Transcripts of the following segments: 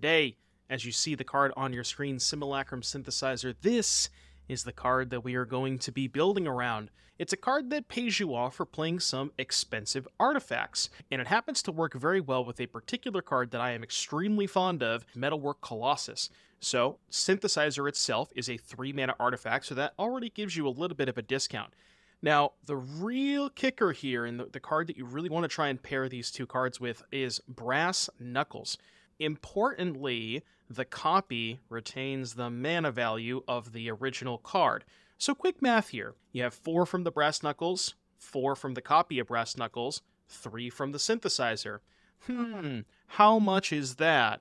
today, as you see the card on your screen, Simulacrum Synthesizer, this is the card that we are going to be building around. It's a card that pays you off for playing some expensive artifacts, and it happens to work very well with a particular card that I am extremely fond of, Metalwork Colossus. So, Synthesizer itself is a 3-mana artifact, so that already gives you a little bit of a discount. Now, the real kicker here, and the card that you really want to try and pair these two cards with, is Brass Knuckles. Importantly, the copy retains the mana value of the original card. So quick math here. You have 4 from the Brass Knuckles, 4 from the copy of Brass Knuckles, 3 from the Synthesizer. How much is that?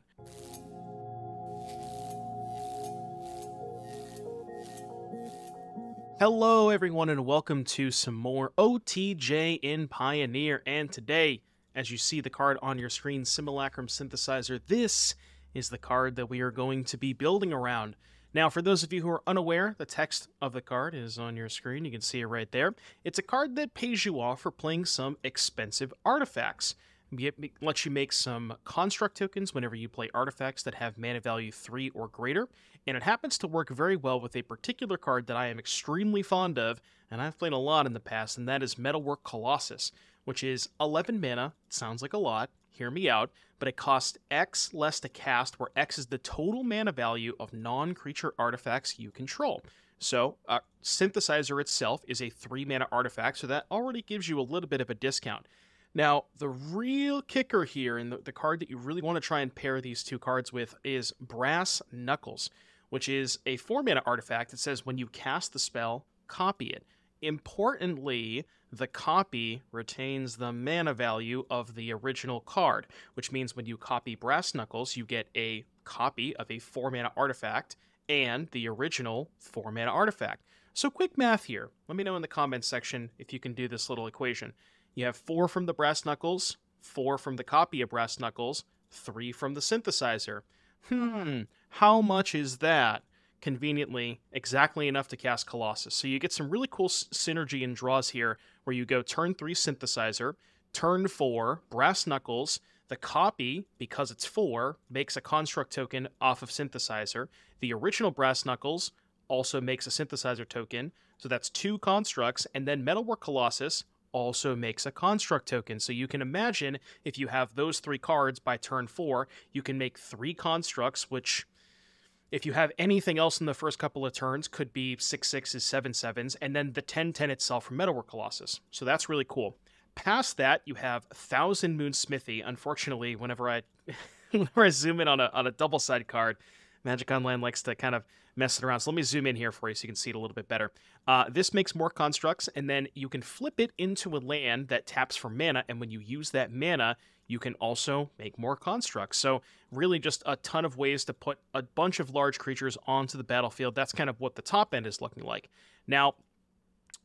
Hello everyone and welcome to some more OTJ in Pioneer, and today, as you see the card on your screen, Simulacrum Synthesizer, this is the card that we are going to be building around. Now, for those of you who are unaware, the text of the card is on your screen. You can see it right there. It's a card that pays you off for playing some expensive artifacts. It lets you make some construct tokens whenever you play artifacts that have mana value 3 or greater, and it happens to work very well with a particular card that I am extremely fond of, and I've played a lot in the past, and that is Metalwork Colossus, which is 11 mana. It sounds like a lot, hear me out, but it costs X less to cast, where X is the total mana value of non-creature artifacts you control. So, Synthesizer itself is a 3-mana artifact, so that already gives you a little bit of a discount. Now, the real kicker here, and the card that you really want to try and pair these two cards with, is Brass Knuckles, which is a 4-mana artifact that says when you cast the spell, copy it. Importantly, the copy retains the mana value of the original card, which means when you copy Brass Knuckles, you get a copy of a 4-mana artifact and the original 4-mana artifact. So quick math here. Let me know in the comments section if you can do this little equation. You have 4 from the Brass Knuckles, 4 from the copy of Brass Knuckles, 3 from the Synthesizer. How much is that? Conveniently, exactly enough to cast Colossus. So you get some really cool synergy and draws here, where you go turn 3 Synthesizer, turn 4 Brass Knuckles, the copy, because it's 4, makes a construct token off of Synthesizer. The original Brass Knuckles also makes a Synthesizer token, so that's 2 constructs, and then Metalwork Colossus also makes a construct token. So you can imagine if you have those 3 cards by turn 4, you can make 3 constructs, which, if you have anything else in the first couple of turns, could be 6/6s, 7/7s, and then the 10/10 itself from Metalwork Colossus. So that's really cool. Past that, you have 1000 Moon Smithy. Unfortunately, whenever I zoom in on a double-side card, Magic Online likes to kind of mess it around. So let me zoom in here for you so you can see it a little bit better. This makes more constructs, and then you can flip it into a land that taps for mana, and when you use that mana, you can also make more constructs. So really just a ton of ways to put a bunch of large creatures onto the battlefield. That's kind of what the top end is looking like. Now,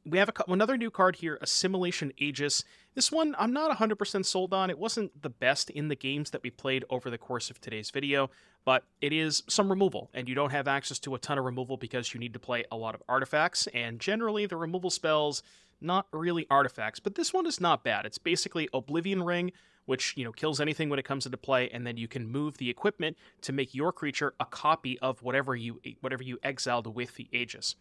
we have another new card here, Assimilation Aegis. This one, I'm not 100% sold on. It wasn't the best in the games that we played over the course of today's video, but it is some removal, and you don't have access to a ton of removal because you need to play a lot of artifacts, and generally the removal spells, not really artifacts, but this one is not bad. It's basically Oblivion Ring, which, kills anything when it comes into play, and then you can move the equipment to make your creature a copy of whatever you exiled with the Aegis.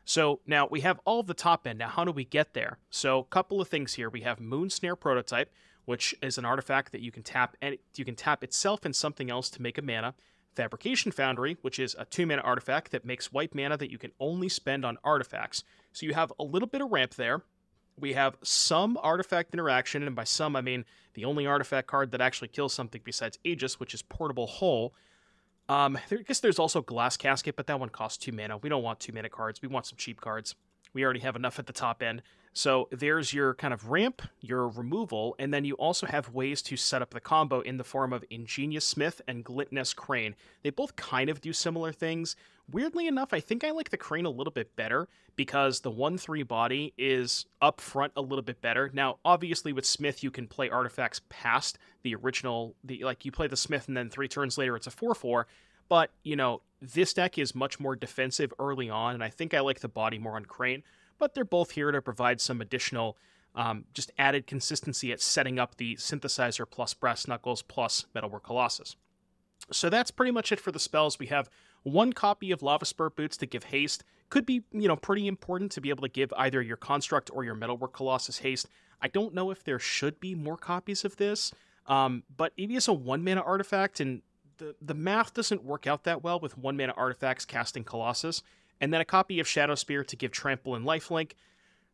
So now we have all of the top end. Now, how do we get there? So a couple of things here. We have Moonsnare Prototype, which is an artifact that you can tap, and you can tap itself and something else to make a mana. Fabrication Foundry, which is a 2-mana artifact that makes white mana that you can only spend on artifacts. So you have a little bit of ramp there. We have some artifact interaction, and by some I mean the only artifact card that actually kills something besides Aegis, which is Portable Hull. I guess there's also Glass Casket, but that one costs 2 mana. We don't want 2-mana cards. We want some cheap cards. We already have enough at the top end. So there's your kind of ramp, your removal, and then you also have ways to set up the combo in the form of Ingenious Smith and Gluttonous Crane. They both kind of do similar things. Weirdly enough, I think I like the Crane a little bit better because the 1/3 body is up front a little bit better. Now, obviously with Smith, you can play artifacts past the original, like you play the Smith and then 3 turns later it's a 4/4. But, this deck is much more defensive early on, and I think I like the body more on Crane. But they're both here to provide some additional, just added consistency at setting up the Synthesizer plus Brass Knuckles plus Metalwork Colossus. So that's pretty much it for the spells. We have one copy of Lavaspur Boots to give haste. Could be, pretty important to be able to give either your Construct or your Metalwork Colossus haste. I don't know if there should be more copies of this, but it is a 1-mana artifact, and the math doesn't work out that well with 1-mana artifacts casting Colossus. And then a copy of Shadow Spear to give Trample and Lifelink.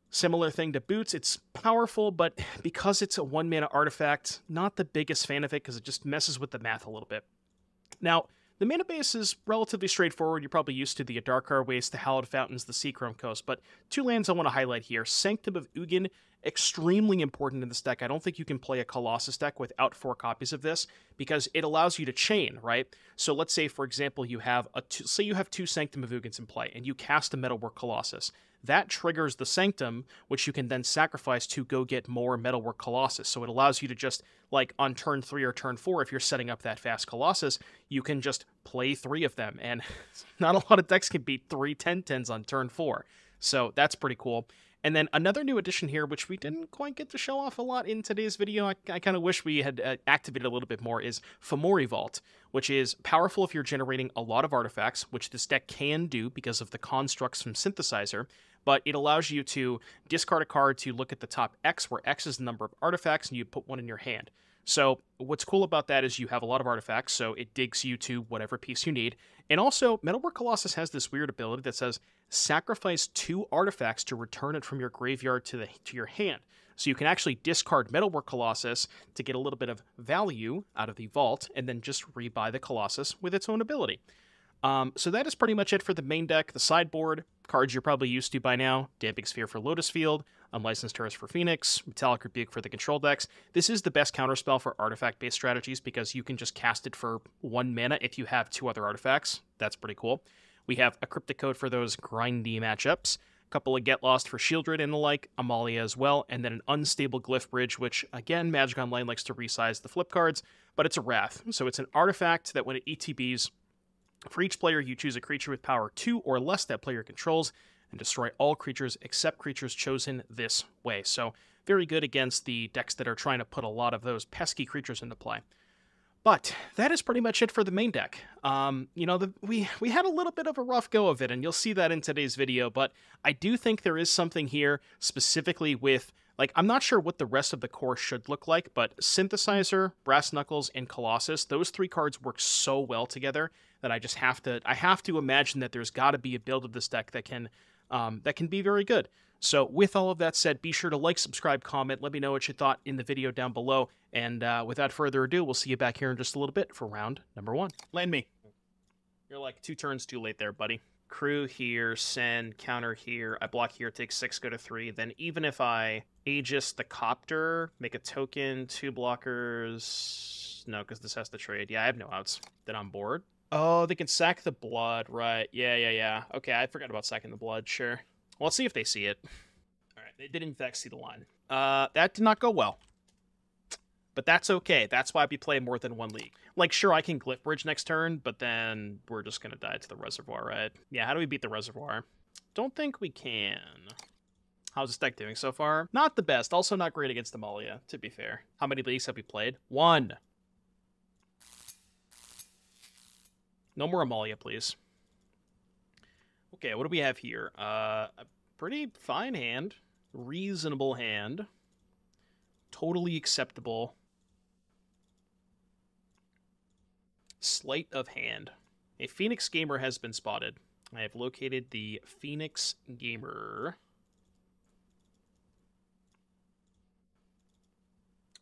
Similar thing to Boots. It's powerful, but because it's a 1-mana artifact, not the biggest fan of it because it just messes with the math a little bit. Now, the mana base is relatively straightforward. You're probably used to the Adarkar Wastes, the Hallowed Fountains, the Seachrome Coast, but 2 lands I want to highlight here. Sanctum of Ugin, extremely important in this deck. I don't think you can play a Colossus deck without 4 copies of this, because it allows you to chain, right? So let's say, for example, you have say you have 2 Sanctum of Ugins in play, and you cast a Metalwork Colossus. That triggers the Sanctum, which you can then sacrifice to go get more Metalwork Colossus. So it allows you to just, like, on turn 3 or turn 4, if you're setting up that fast Colossus, you can just play 3 of them. And not a lot of decks can beat 3 10/10s on turn 4. So that's pretty cool. And then another new addition here, which we didn't quite get to show off a lot in today's video, I kind of wish we had activated a little bit more, is Fomori Vault, which is powerful if you're generating a lot of artifacts, which this deck can do because of the constructs from Synthesizer, but it allows you to discard a card to look at the top X, where X is the number of artifacts, and you put one in your hand. So what's cool about that is you have a lot of artifacts, so it digs you to whatever piece you need. And also, Metalwork Colossus has this weird ability that says, sacrifice 2 artifacts to return it from your graveyard to your hand. So you can actually discard Metalwork Colossus to get a little bit of value out of the vault, and then just rebuy the Colossus with its own ability. So that is pretty much it for the main deck. The sideboard, cards you're probably used to by now: Damping Sphere for Lotus Field, Unlicensed Terrace for Phoenix, Metallic Rebuke for the control decks. This is the best counterspell for artifact-based strategies because you can just cast it for 1 mana if you have 2 other artifacts. That's pretty cool. We have a Cryptic Coat for those grindy matchups, a couple of Get Lost for Shieldred and the like, Amalia as well, and then an Unstable Glyph Bridge, which, again, Magic Online likes to resize the flip cards, but it's a Wrath. So it's an artifact that when it ETBs, for each player, you choose a creature with power 2 or less that player controls, and destroy all creatures except creatures chosen this way. So very good against the decks that are trying to put a lot of those pesky creatures into play. But that is pretty much it for the main deck. We had a little bit of a rough go of it, and you'll see that in today's video, but I do think there is something here specifically with, like, I'm not sure what the rest of the core should look like, but Synthesizer, Brass Knuckles, and Colossus, those 3 cards work so well together that I have to imagine that there's got to be a build of this deck that can be very good. So with all of that said, be sure to like, subscribe, comment, let me know what you thought in the video down below, and without further ado, we'll see you back here in just a little bit for round number 1. Land me. You're like 2 turns too late there, buddy. Crew here, send, counter here, I block here, take 6, go to 3, then even if I Aegis the Copter, make a token, 2 blockers, no, because this has to trade. Yeah, I have no outs. Then I'm bored. Oh, they can sack the blood, right. Yeah. Okay, I forgot about sacking the blood, sure. Well, let's see if they see it. Alright, they did in fact see the line. That did not go well. But that's okay. That's why we play more than 1 league. Like, sure, I can Glyph Bridge next turn, but then we're just gonna die to the Reservoir, right? Yeah, how do we beat the Reservoir? Don't think we can. How's this deck doing so far? Not the best. Also not great against Amalia, to be fair. How many leagues have we played? 1. No more Amalia, please. Okay, what do we have here? A pretty fine hand. Reasonable hand. Totally acceptable. Sleight of hand. A Phoenix Gamer has been spotted. I have located the Phoenix Gamer.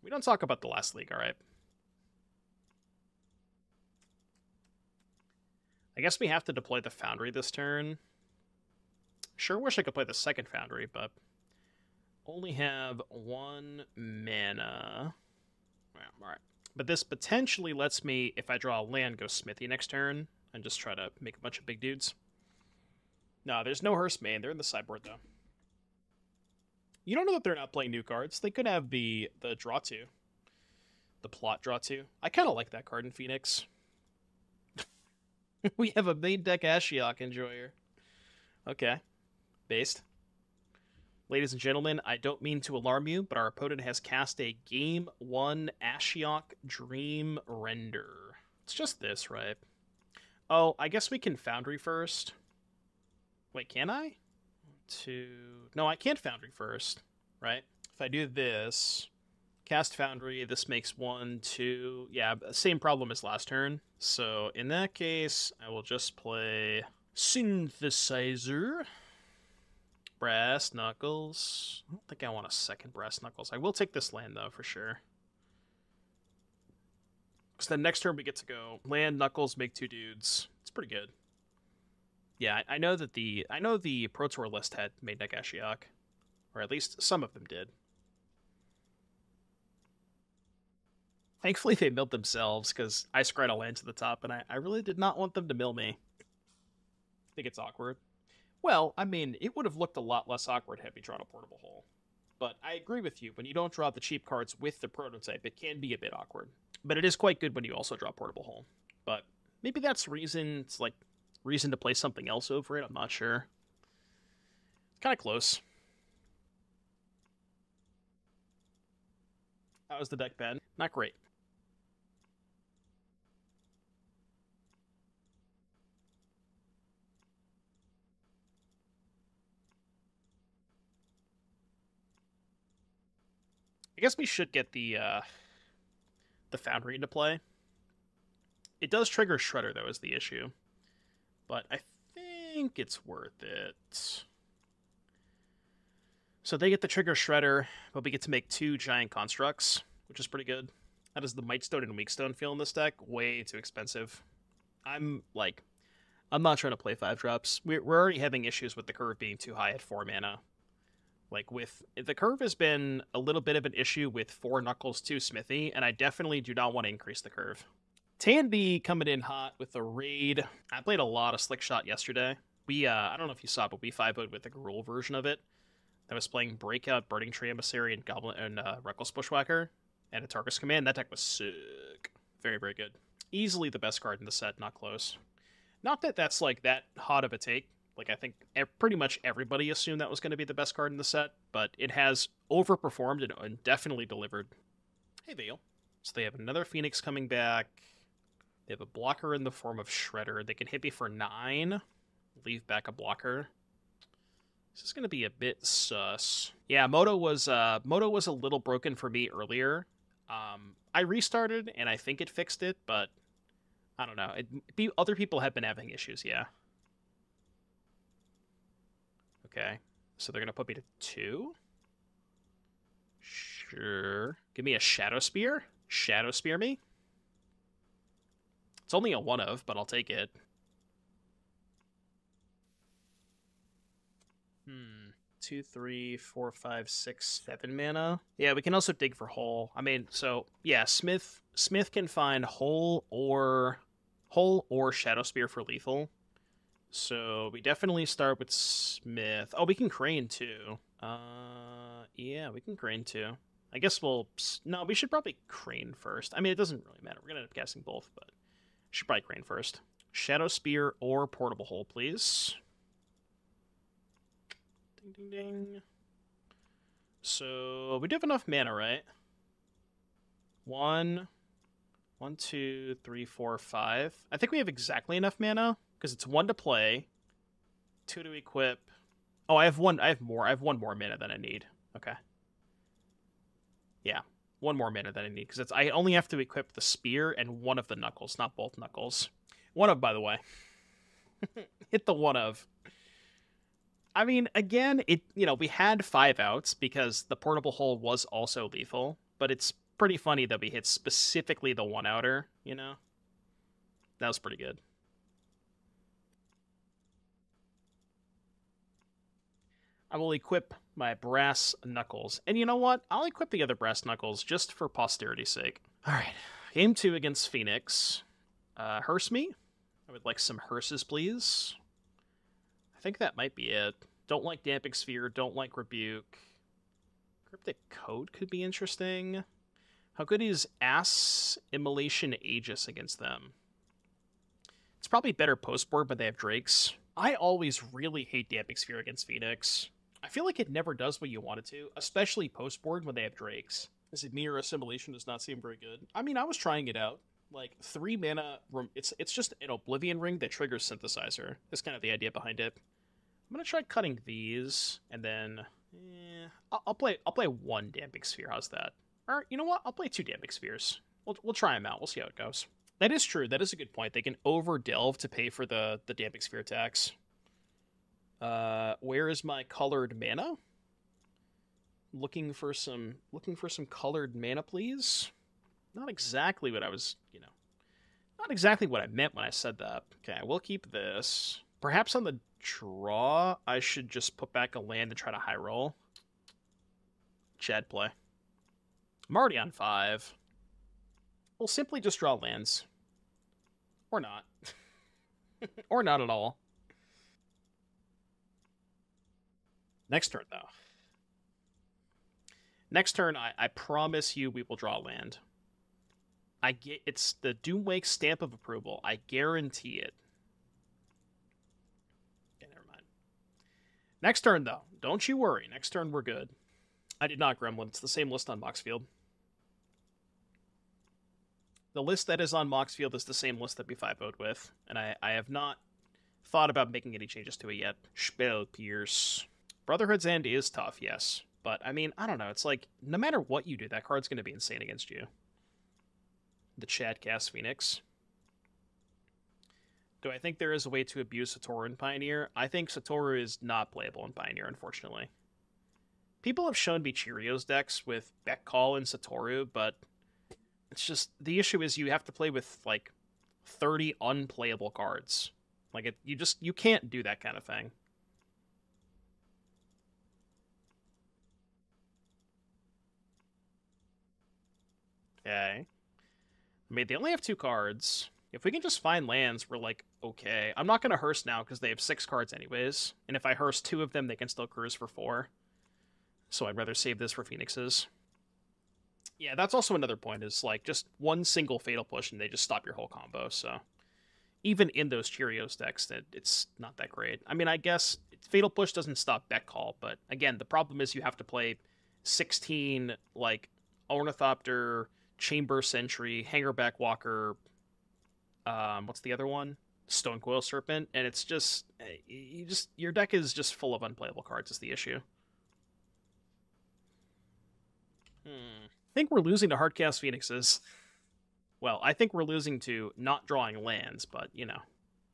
We don't talk about the last league, alright? I guess we have to deploy the Foundry this turn. Sure wish I could play the second Foundry, but only have 1 mana. Alright. But this potentially lets me, if I draw a land, go Smithy next turn and just try to make a bunch of big dudes. No, there's no Hearst main. They're in the sideboard, though. You don't know that they're not playing new cards. They could have the draw 2. The plot draw 2. I kind of like that card in Phoenix. We have a main deck Ashiok enjoyer. Okay. Based. Ladies and gentlemen, I don't mean to alarm you, but our opponent has cast a Game 1 Ashiok Dream Render. It's just this, right? Oh, I guess we can Foundry first. Wait, can I? No, I can't Foundry first, right? If I do this, cast Foundry, this makes 1, 2... Yeah, same problem as last turn. So in that case, I will just play Synthesizer. Brass Knuckles. I don't think I want a second Brass Knuckles. I will take this land, though, for sure. Because then next turn we get to go land, Knuckles, make 2 dudes. It's pretty good. Yeah, I know that the Pro Tour list had made deck Ashiok. Or at least some of them did. Thankfully they milled themselves, because I scryed a land to the top, and I really did not want them to mill me. I think it's awkward. Well, I mean, it would have looked a lot less awkward had we drawn a Portable Hole. But I agree with you, when you don't draw the cheap cards with the prototype, it can be a bit awkward. But it is quite good when you also draw Portable Hole. But maybe that's reason to play something else over it, I'm not sure. It's kind of close. How was the deck, Ben? Not great. I guess we should get the Foundry into play. It does trigger Shredder, though, is the issue. But I think it's worth it. So they get the trigger Shredder, but we get to make 2 giant constructs, which is pretty good. How does the Mightstone and Weakstone feel in this deck? Way too expensive. I'm not trying to play 5-drops. We're already having issues with the curve being too high at 4 mana. The curve has been a little bit of an issue with 4 Knuckles, 2 Smithy, and I definitely do not want to increase the curve. Tanby coming in hot with a raid. I played a lot of Slick Shot yesterday. I don't know if you saw, but we 5-0'd with the Gruul version of it. I was playing Breakout, Burning Tree Emissary, and Goblin and Reckless Bushwhacker, and Adarkar Command. That deck was sick. Very, very good. Easily the best card in the set, not close. Not that that's that hot of a take. I think pretty much everybody assumed that was going to be the best card in the set, but it has overperformed and definitely delivered. Hey, Veil. So they have another Phoenix coming back. They have a blocker in the form of Shredder. They can hit me for 9. Leave back a blocker. This is going to be a bit sus. Yeah, Moto was a little broken for me earlier. I restarted, and I think it fixed it, but I don't know. Other people have been having issues, yeah. Okay, so they're going to put me to 2? Sure. Give me a Shadow Spear? Shadow Spear me? It's only a 1-of, but I'll take it. 2, 3, 4, 5, 6, 7 mana. Yeah, we can also dig for Hole. I mean, so yeah, Smith can find Hole or Shadow Spear for lethal. So we definitely start with Smith. Oh, we can Crane too. Yeah, we can Crane too. I guess no, we should probably Crane first. I mean, it doesn't really matter. We're gonna end up casting both, but should probably Crane first. Shadow Spear or Portable Hole, please. Ding, ding, ding. So we do have enough mana, right? 1, 2, 3, 4, 5. I think we have exactly enough mana because it's 1 to play, 2 to equip. Oh, I have one more mana than I need. Okay. Yeah, 1 more mana than I need because I only have to equip the spear and 1 of the knuckles, not both knuckles. 1-of, by the way. Hit the 1-of. I mean, again, we had 5 outs because the Portable Hole was also lethal, but it's pretty funny that we hit specifically the 1-outer, That was pretty good. I will equip my brass knuckles. And you know what? I'll equip the other brass knuckles just for posterity's sake. Alright, game 2 against Phoenix. Hearse me? I would like some hearses, please. I think that might be it. Don't like Damping Sphere, don't like Rebuke. Cryptic Coat could be interesting. How good is Assimilation Aegis against them? It's probably better post-board, but they have Drakes. I always really hate Damping Sphere against Phoenix. I feel like it never does what you want it to, especially post-board when they have Drakes. Is it me or Assimilation does not seem very good? I mean, I was trying it out. Like 3 mana. It's just an Oblivion Ring that triggers Synthesizer. That's kind of the idea behind it. I'm gonna try cutting these, and then I'll play 1 Damping Sphere. How's that? Or you know what? I'll play 2 Damping Spheres. We'll try them out. We'll see how it goes. That is true. That is a good point. They can over delve to pay for the Damping Sphere attacks. Where is my colored mana? Looking for some colored mana, please. Not exactly what I was, not exactly what I meant when I said that. Okay, we'll keep this. Perhaps on the draw, I should just put back a land to try to high roll. Chad play. I'm already on 5. We'll simply just draw lands. Or not. Or not at all. Next turn, though. Next turn, I promise you we will draw land. It's the Doomwake stamp of approval. I guarantee it. Okay, never mind. Next turn, though. Don't you worry. Next turn, we're good. I did not Gremlin. It's the same list on Moxfield. The list that is on Moxfield is the same list that we 5-0'd with, and I have not thought about making any changes to it yet. Spell Pierce. Brotherhood's End is tough, yes. But, I mean, I don't know. It's like, no matter what you do, that card's going to be insane against you. The Chad cast Phoenix. Do I think there is a way to abuse Satoru in Pioneer? I think Satoru is not playable in Pioneer, unfortunately. People have shown me Cheerios decks with Beck Call and Satoru, but it's just, the issue is you have to play with, like, 30 unplayable cards. Like, you can't do that kind of thing. Okay. I mean, they only have 2 cards. If we can just find lands, we're like, okay. I'm not going to Hearse now because they have 6 cards anyways. And if I Hearse 2 of them, they can still cruise for 4. So I'd rather save this for Phoenixes. Yeah, that's also another point, is like just one single Fatal Push and they just stop your whole combo. So even in those Cheerios decks, it's not that great. I mean, I guess Fatal Push doesn't stop Beck Call, but again, the problem is you have to play 16, like, Ornithopter, Chamber Sentry, Hangerback Walker, what's the other one? Stonecoil Serpent, and it's just, your deck is just full of unplayable cards is the issue. I think we're losing to Hardcast Phoenixes. Well, I think we're losing to not drawing lands, but, you know.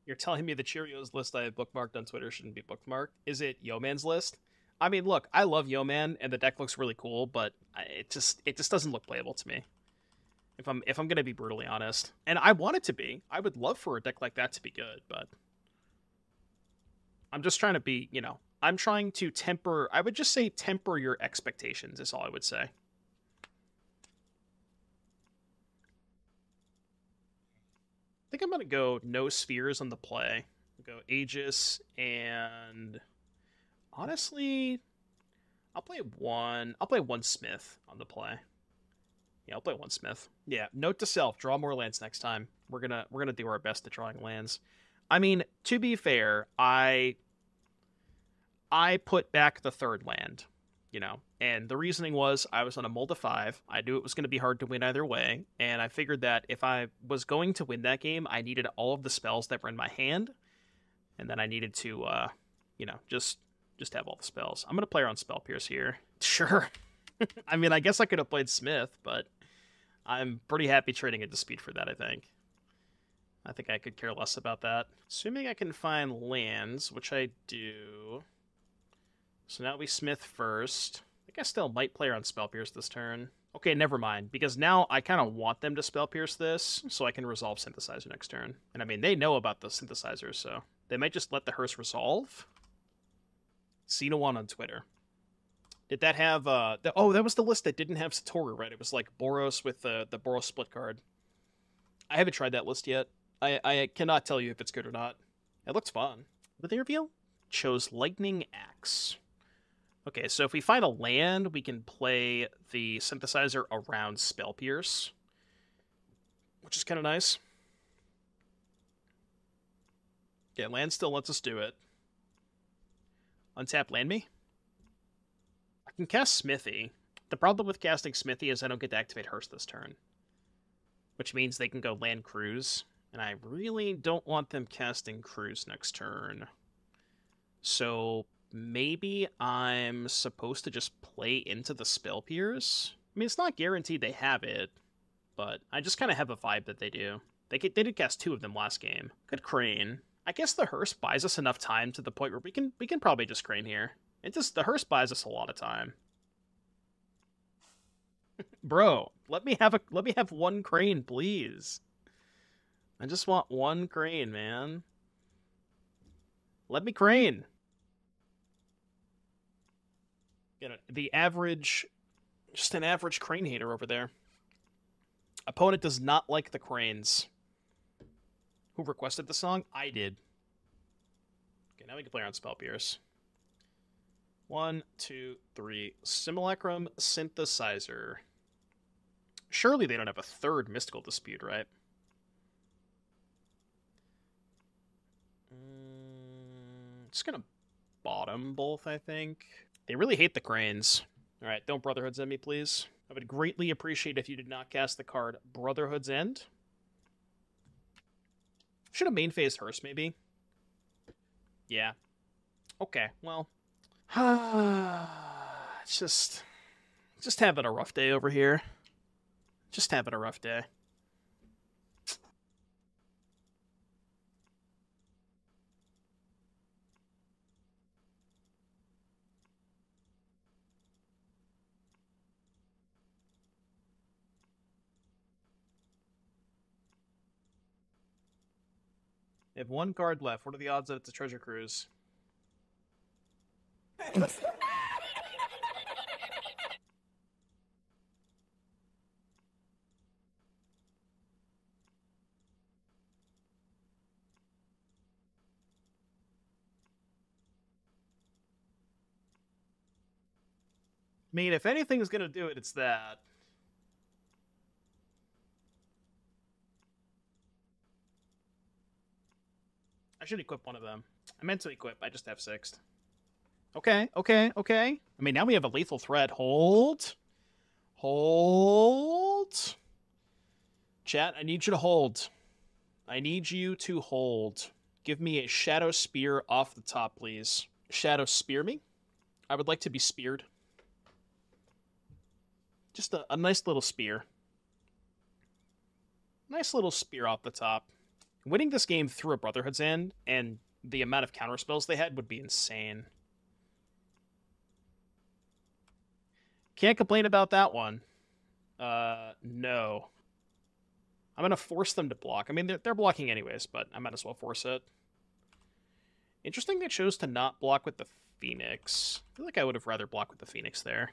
You're telling me the Cheerios list I have bookmarked on Twitter shouldn't be bookmarked? Is it Yo-Man's list? I mean, look, I love Yo-Man, and the deck looks really cool, but it just doesn't look playable to me. If I'm going to be brutally honest. And I want it to be. I would love for a deck like that to be good, but I'm just trying to be, you know, I'm trying to temper, I would just say temper your expectations is all I would say. I think I'm going to go no spheres on the play. I'll go Aegis, and honestly, I'll play one Smith on the play. Yeah, I'll play one Smith. Yeah, note to self, draw more lands next time. We're gonna do our best at drawing lands. I mean, to be fair, I put back the 3rd land, you know, and the reasoning was I was on a mold of 5. I knew it was going to be hard to win either way, and I figured that if I was going to win that game, I needed all of the spells that were in my hand, and then I needed to, you know, just have all the spells. I'm gonna play around Spell Pierce here. Sure. I mean, I guess I could have played Smith, but I'm pretty happy trading into speed for that, I think. I think I could care less about that. Assuming I can find lands, which I do. So now we Smith first. I think I still might play around Spell Pierce this turn. Okay, never mind, because now I kind of want them to Spell Pierce this, so I can resolve Synthesizer next turn. And I mean, they know about the Synthesizer, so they might just let the Hearse resolve. Cena1 on Twitter. Did that have, oh, that was the list that didn't have Satoru, right? It was like Boros with the Boros split card. I haven't tried that list yet. I cannot tell you if it's good or not. It looks fun. What did they reveal? Chose Lightning Axe. Okay, so if we find a land, we can play the Synthesizer around Spell Pierce, which is kind of nice. Yeah, land still lets us do it. Untap land me? I can cast Smithy. The problem with casting Smithy is I don't get to activate Hearse this turn. which means they can go land cruise, and I really don't want them casting cruise next turn. So maybe I'm supposed to just play into the Spell Pierce? I mean, it's not guaranteed they have it, but I just kind of have a vibe that they do. They did cast 2 of them last game. Good Crane. I guess the Hearse buys us enough time to the point where we can probably just Crane here. The Hearse buys us a lot of time. Bro, let me have 1 Crane, please. I just want 1 Crane, man. Let me Crane. You know, just an average Crane hater over there. Opponent does not like the Cranes. Who requested the song? I did. Okay, now we can play around Spell Pierce. 1, 2, 3. Simulacrum Synthesizer. Surely they don't have a 3rd Mystical Dispute, right? Just gonna bottom both, I think. They really hate the Cranes. Alright, don't Brotherhood's End me, please. I would greatly appreciate if you did not cast the card Brotherhood's End. Should have main phased Hearse, maybe. Yeah. Okay, well. It's just having a rough day over here. Just having a rough day. They have 1 card left. What are the odds that it's a Treasure Cruise? I mean, if anything's gonna do it, it's that. I should equip one of them. I meant to equip, I just have 6th. Okay. I mean, now we have a lethal threat. Hold. Chat, I need you to hold. I need you to hold. Give me a Shadow Spear off the top, please. Shadow Spear me? I would like to be speared. Just a nice little spear. Nice little spear off the top. Winning this game through a Brotherhood's End and the amount of counterspells they had would be insane. Can't complain about that one. No. I'm going to force them to block. I mean, they're blocking anyways, but I might as well force it. Interesting they chose to not block with the Phoenix. I feel like I would have rather blocked with the Phoenix there.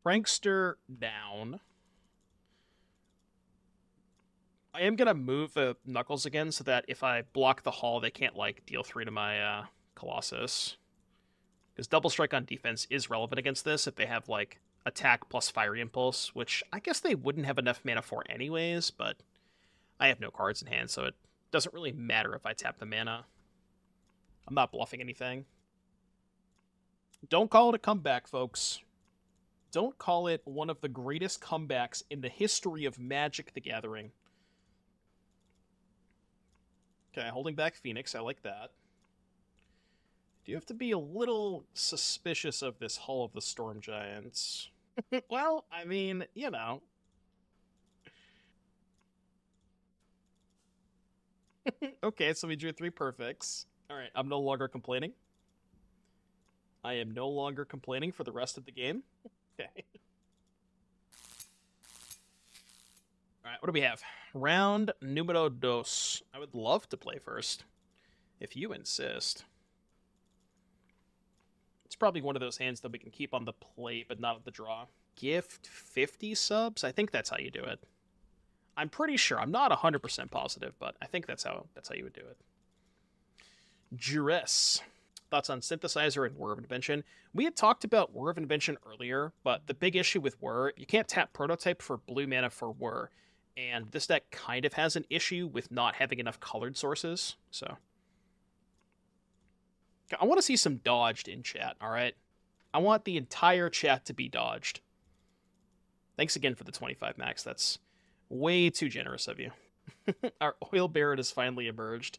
Prankster down. I am going to move the Knuckles again so that if I block the Hall, they can't, like, deal 3 to my Colossus. Because Double Strike on defense is relevant against this if they have, like, attack plus Fiery Impulse, which I guess they wouldn't have enough mana for anyways, but I have no cards in hand, so it doesn't really matter if I tap the mana. I'm not bluffing anything. Don't call it a comeback, folks. Don't call it one of the greatest comebacks in the history of Magic the Gathering. Okay, holding back Phoenix, I like that. Do you have to be a little suspicious of this Hall of the Storm Giants? Well, I mean, you know. Okay, so we drew 3 perfects. Alright, I'm no longer complaining. I am no longer complaining for the rest of the game. Okay. Alright, what do we have? Round numero dos. I would love to play first, if you insist. It's probably one of those hands that we can keep on the plate, but not at the draw. Gift 50 subs? I think that's how you do it. I'm pretty sure. I'm not 100% positive, but I think that's how you would do it. Juress. Thoughts on Synthesizer and Whir of Invention? We had talked about Whir of Invention earlier, but the big issue with Whir, you can't tap Prototype for blue mana for Whir, and this deck kind of has an issue with not having enough colored sources, so... I want to see some dodged in chat, alright? I want the entire chat to be dodged. Thanks again for the 25, Max. That's way too generous of you. Our oil baron has finally emerged.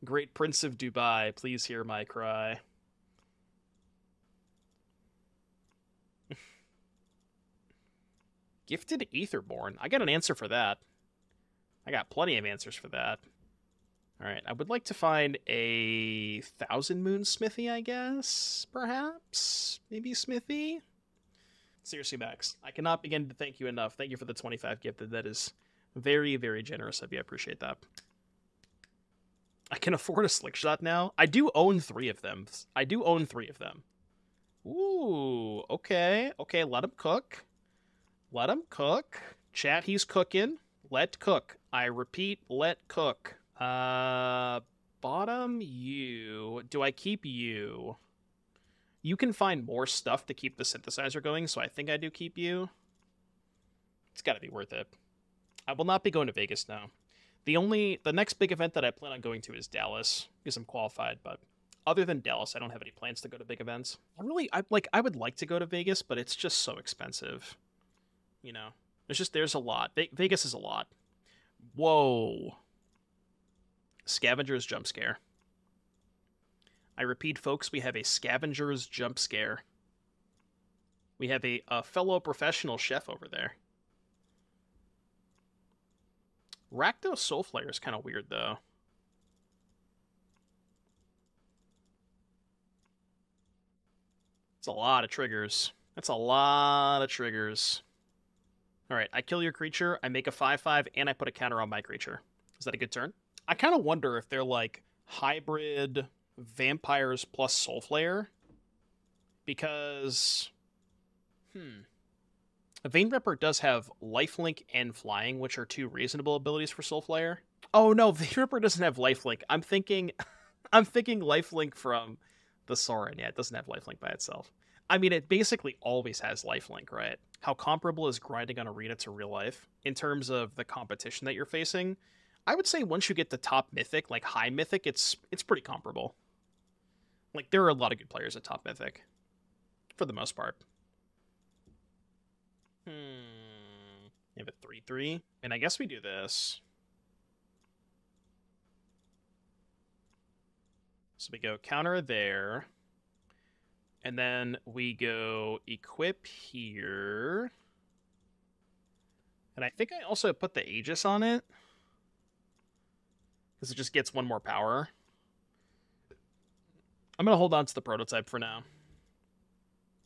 Great Prince of Dubai, please hear my cry. Gifted Aetherborn. I got an answer for that. I got plenty of answers for that. Alright, I would like to find a 1000 Moon Smithy, I guess? Perhaps? Maybe Smithy? Seriously, Max, I cannot begin to thank you enough. Thank you for the 25 gifted. That is very, very generous of you. I appreciate that. I can afford a slick shot now. I do own 3 of them. Ooh, okay. Okay, let him cook. Let him cook. Chat, he's cooking. Let cook. I repeat, let cook. Bottom you. Do I keep you? You can find more stuff to keep the synthesizer going, so I think I do keep you. It's gotta be worth it. I will not be going to Vegas now. The next big event that I plan on going to is Dallas, because I'm qualified, but other than Dallas, I don't have any plans to go to big events. I would like to go to Vegas, but it's just so expensive. You know, there's a lot. Vegas is a lot. Whoa. Scavenger's jump scare. I repeat, folks, we have a Scavenger's jump scare. We have a fellow professional chef over there. Rakdos Soulflayer is kind of weird, though. It's a lot of triggers. That's a lot of triggers. Alright, I kill your creature, I make a 5/5, and I put a counter on my creature. Is that a good turn? I kind of wonder if they're like hybrid vampires plus Soulflayer. Because... A Vein Ripper does have Lifelink and Flying, which are 2 reasonable abilities for Soulflayer. Oh no, Vein Ripper doesn't have Lifelink. I'm thinking Lifelink from the Soaring. Yeah, it doesn't have Lifelink by itself. I mean, it basically always has Lifelink, right? How comparable is grinding on Arena to real life in terms of the competition that you're facing? I would say once you get to top Mythic, like high Mythic, it's pretty comparable. Like, there are a lot of good players at top Mythic, for the most part. You have a 3/3, and I guess we do this. So we go counter there, and then we go equip here, and I think I also put the Aegis on it, because it just gets 1 more power. I'm going to hold on to the prototype for now,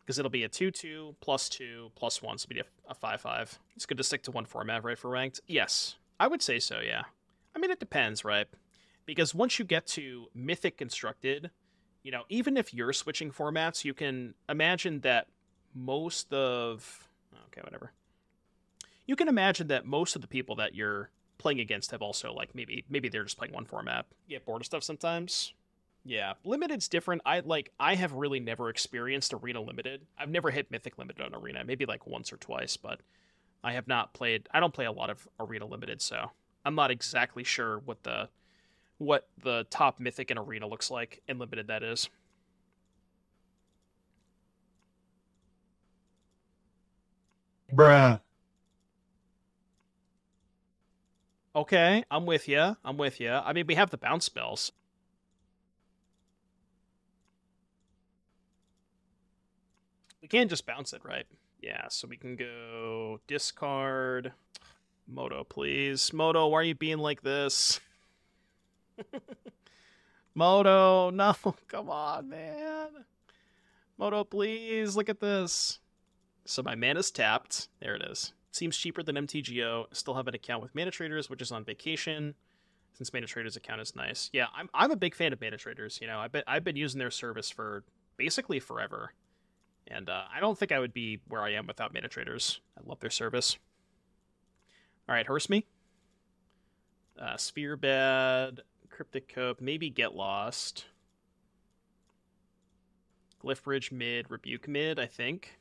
because it'll be a 2/2 +2 +1, so it'll be a 5/5. It's good to stick to 1 format, right, for ranked? Yes, I would say so, yeah. I mean, it depends, right? Because once you get to Mythic Constructed, you know, even if you're switching formats, you can imagine that most of... Okay, whatever. You can imagine that most of the people that you're playing against have also, like, maybe they're just playing 1 format. You get bored of stuff sometimes. Yeah, Limited's different. I have really never experienced Arena Limited. I've never hit Mythic Limited on Arena, maybe like once or twice, but I have not played... I don't play a lot of Arena Limited, so I'm not exactly sure what the top Mythic in Arena looks like in Limited, that is. Bruh. Okay, I'm with you. I mean, we have the bounce spells. We can't just bounce it, right? Yeah, so we can go discard. Moto, please. Moto, why are you being like this? Moto, no, come on, man. Moto, please, look at this. So my mana's tapped. There it is. Seems cheaper than MTGO. Still have an account with Mana Traders, which is on vacation, since Mana Traders account is nice. Yeah, I'm a big fan of Mana Traders. You know, I've been using their service for basically forever. And I don't think I would be where I am without Mana Traders. I love their service. Alright, Hearse me. Sphere Bed, Cryptic Coat, maybe Get Lost. Glyph Bridge mid, Rebuke mid, I think.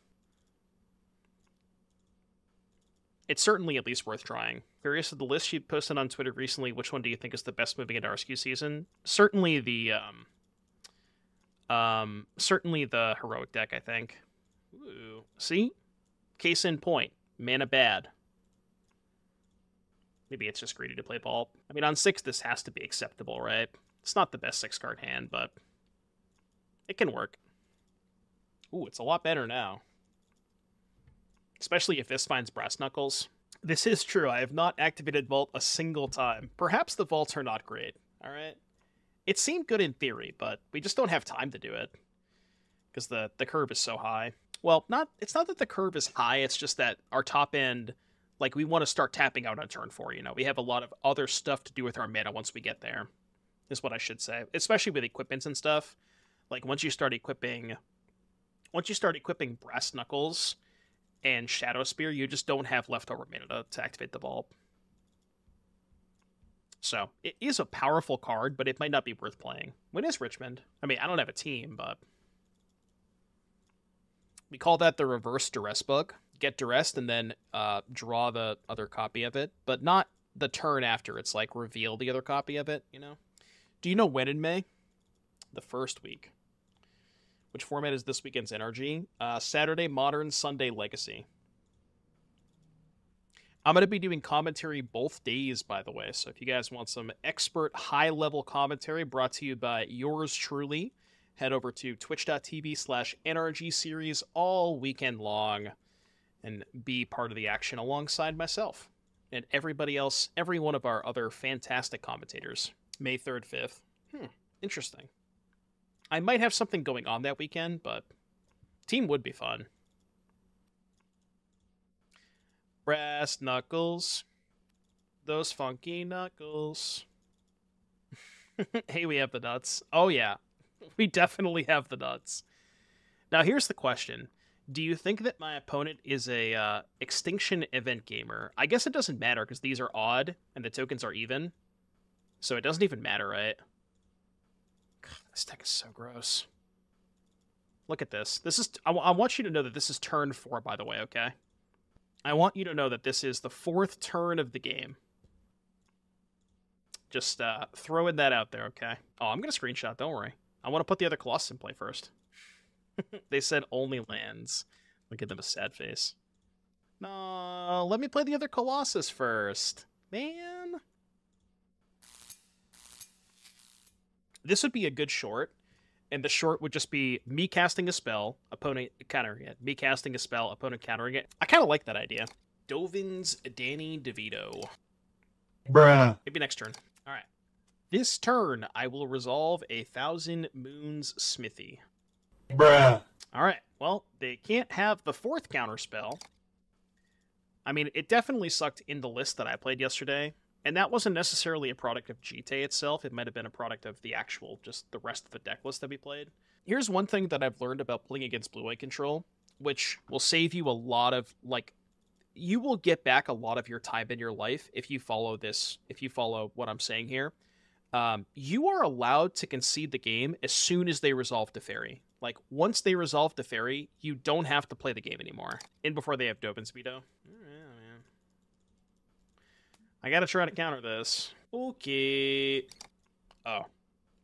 It's certainly at least worth trying. Curious of the list you posted on Twitter recently, which one do you think is the best moving into RSQ season? Certainly the heroic deck, I think. Ooh. See? Case in point. Mana bad. Maybe it's just greedy to play Vault. I mean, on 6, this has to be acceptable, right? It's not the best 6-card hand, but it can work. Ooh, it's a lot better now. Especially if this finds Brass Knuckles. This is true. I have not activated Vault a single time. Perhaps the Vaults are not great, alright? It seemed good in theory, but we just don't have time to do it. Because the curve is so high. Well, it's not that the curve is high, it's just that our top end, like, we want to start tapping out on turn 4, you know? We have a lot of other stuff to do with our mana once we get there, is what I should say. Especially with equipments and stuff. Like, once you start equipping Brass Knuckles and Shadow Spear, you just don't have leftover mana to activate the Vault. So, it is a powerful card, but it might not be worth playing. When is Richmond? I mean, I don't have a team, but we call that the reverse duress bug. Get duressed and then draw the other copy of it, but not the turn after. It's like reveal the other copy of it, you know? Do you know when in May? The first week. Which format is this weekend's NRG? Saturday Modern, Sunday Legacy. I'm going to be doing commentary both days, by the way, so if you guys want some expert high-level commentary brought to you by yours truly, head over to twitch.tv/NRG series all weekend long and be part of the action alongside myself and everybody else, every one of our other fantastic commentators. May 3rd, 5th. Interesting. I might have something going on that weekend, but team would be fun. Brass Knuckles. Those funky knuckles. Hey, we have the nuts. Oh, yeah. We definitely have the nuts. Now, here's the question. Do you think that my opponent is a Extinction Event gamer? I guess it doesn't matter, because these are odd, and the tokens are even. So it doesn't even matter, right? God, this deck is so gross. Look at this. This is. I want you to know that this is turn 4, by the way, okay? I want you to know that this is the 4th turn of the game. Just throwing that out there, okay? Oh, I'm going to screenshot, don't worry. I want to put the other Colossus in play first. They said only lands. Look at them, a sad face. No, let me play the other Colossus first. Man. This would be a good short, and the short would just be me casting a spell, opponent countering it. Me casting a spell, opponent countering it. I kind of like that idea. Dovin's Danny DeVito. Bruh. Maybe next turn. All right. This turn, I will resolve a Thousand Moons Smithy. Bruh. All right. Well, they can't have the 4th counter spell. I mean, it definitely sucked in the list that I played yesterday, and that wasn't necessarily a product of GT itself. It might have been a product of the actual, just the rest of the deck list that we played. Here's one thing that I've learned about playing against blue-white control, which will save you a lot of, like, you will get back a lot of your time in your life if you follow this, if you follow what I'm saying here. You are allowed to concede the game as soon as they resolve Teferi. Like, once they resolve Teferi, you don't have to play the game anymore. And before they have Dovin's Veto. Yeah, man. I gotta try to counter this. Okay. Oh.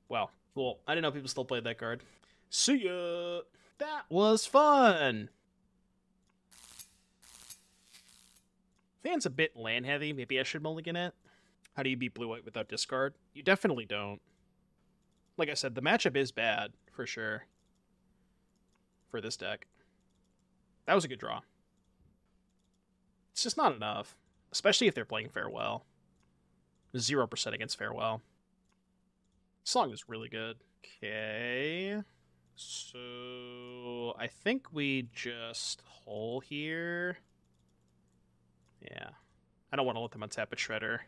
Well, cool. I didn't know people still played that card. See ya! That was fun! Fan's a bit land heavy. Maybe I should mulligan it. How do you beat blue-white without discard? You definitely don't. Like I said, the matchup is bad, for sure. For this deck. That was a good draw. It's just not enough. Especially if they're playing Farewell. 0% against Farewell. This song is really good. Okay. So, I think we just hole here. Yeah. I don't want to let them untap a Shredder.